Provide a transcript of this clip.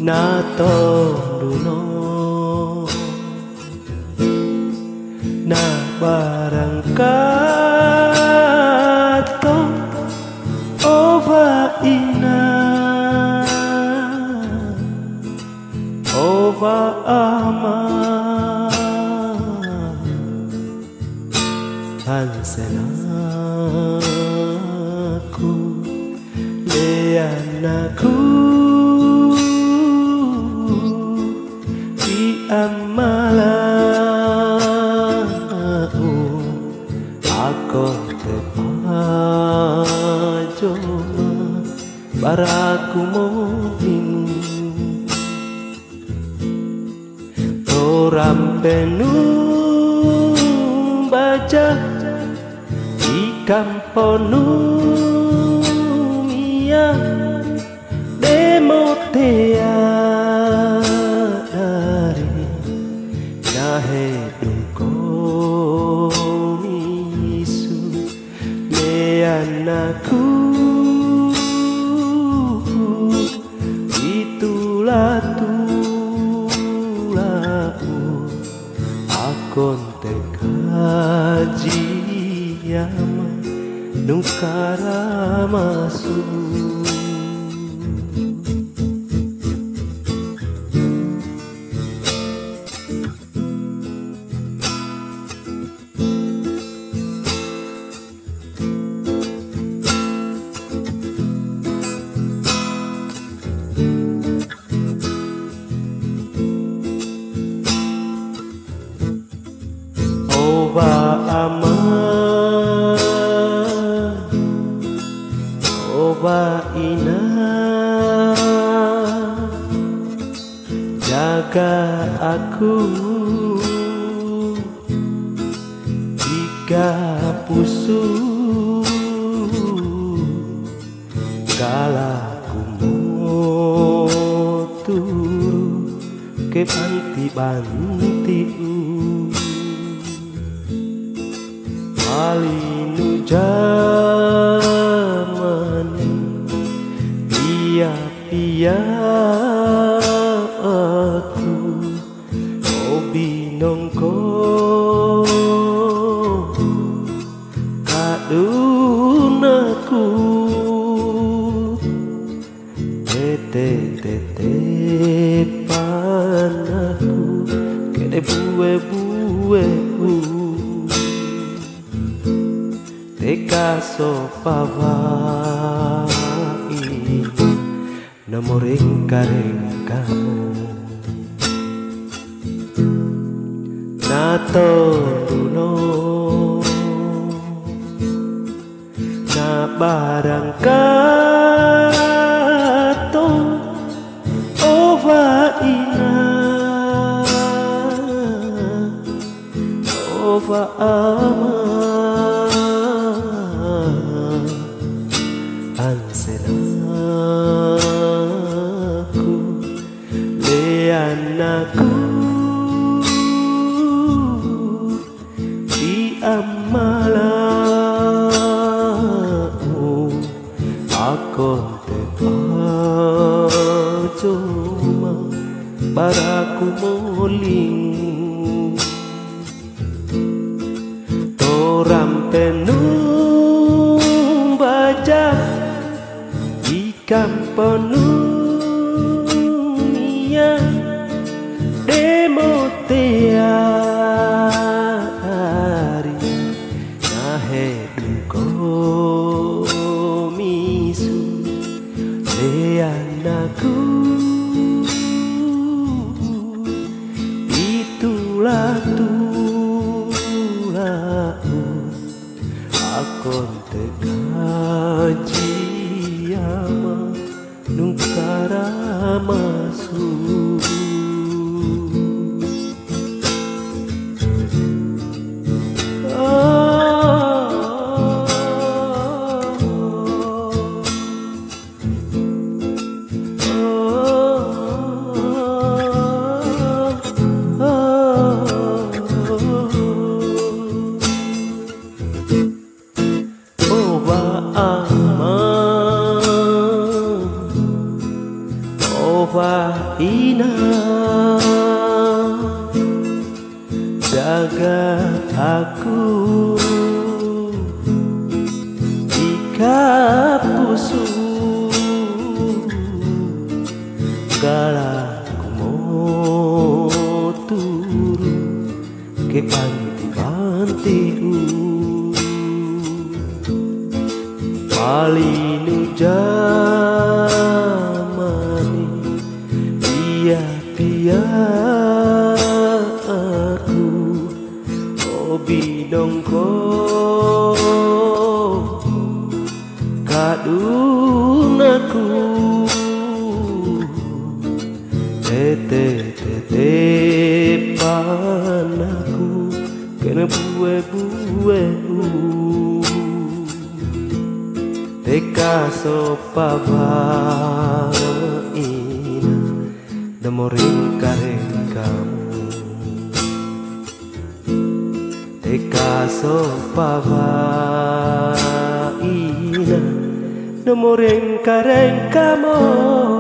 natonduno na barangkato ova ina ova ama hansenaku leanaku di amalau aku tepajo baraku moling rampenu baca di kamponu mia demotea dari nahe duko misu meanaku itulah konte kaji yama nukara masu Oba aman, oba ina, jaga aku jika pusu galaku mau turu ke banti-banti Alinu jamani pia aku obinongko kadunaku tete panaku kene buwe-buweku Teka sopawai namo rengka-rengkamu natonduno na barangkato ova ina ova ama hansenaku leanaku di amalau aku tepajo baraku moling torampenu bajak kamponu mia demotea hari nahe duko misu leanaku itulah tulahu akon tekaji nukara masuk Ova jaga aku jika pusu galaku mau turu ke panti-pantiu palinu jamani pia aku bidongko kadunaku tete panaku kena bue teka sopabaina demoring kareng kamu teka sopabaina demoring kareng kamu